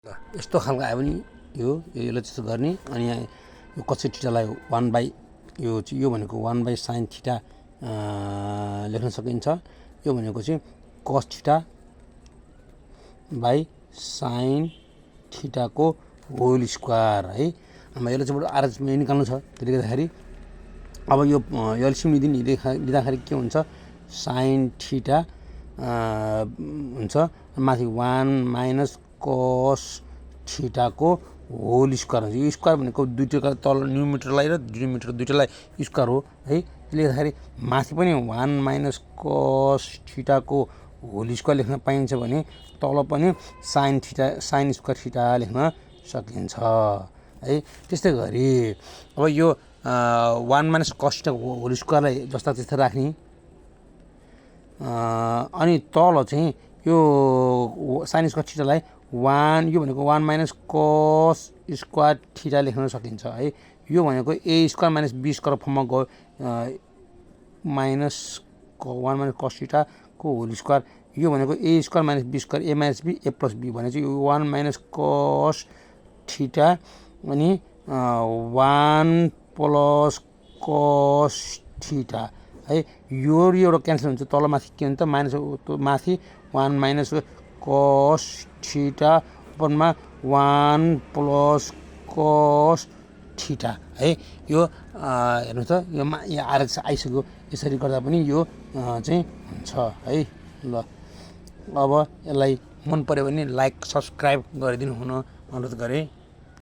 यस्तो खालको आयो भने यसले चाहिँ गर्ने अनि यहाँ यो cos थीटालाई 1 यो भनेको 1 sin थीटा लेख्न सकिन्छ। यो भनेको चाहिँ cos थीटा sin थीटा को होल स्क्वायर है। अब यसले चाहिँ आरएच निकाल्नु छ। त्यसले गर्दाखेरि अब यो एलसीएम लिँदाखेरि के हुन्छ sin थीटा हुन्छ माथि 1 cos थीटा को होल स्क्वायर हुन्छ। यो स्क्वायर भनेको दुईटैको तल न्युमिनेटरलाई र डिनोमिनेटर दुईटैलाई स्क्वायर हो है। त्यसले गर्दाखेरि माथि पनि 1 cos थीटा को होल स्क्वायर लेख्न पाइन्छ भने तल पनि sin स्क्वायर थीटा लेख्न सकिन्छ है। त्यस्तै गरी अब यो 1 cos थीटा को होल स्क्वायरलाई जस्ता त्यस्तै राख्ने अनि तल चाहिँ यो sin स्क्वायर थीटालाई 1 यो भनेको 1 cos स्क्वायर थीटा लेख्न सकिन्छ है। यो भनेको a square minus b square फर्ममा गयो माइनस 1 cos थीटा को होल स्क्वायर। यो भनेको a square minus b square a minus b a plus b भने चाहिँ यो 1 cos थीटा अनि 1 प्लस cos थीटा है। यो एउटा क्यान्सल हुन्छ। तल माथि के हुन्छ माइनस माथि 1 cos थीटा अपनमा 1 प्लस cos थीटा है। यो हेर्नु त यो यहाँ आरएक्स आइसक्यो। यसरी गर्दा पनि यो चाहिँ हुन्छ है। ल अब यसलाई मन पर्यो भने लाइक सब्स्क्राइब गरिदिनु हुन अनुरोध गरे।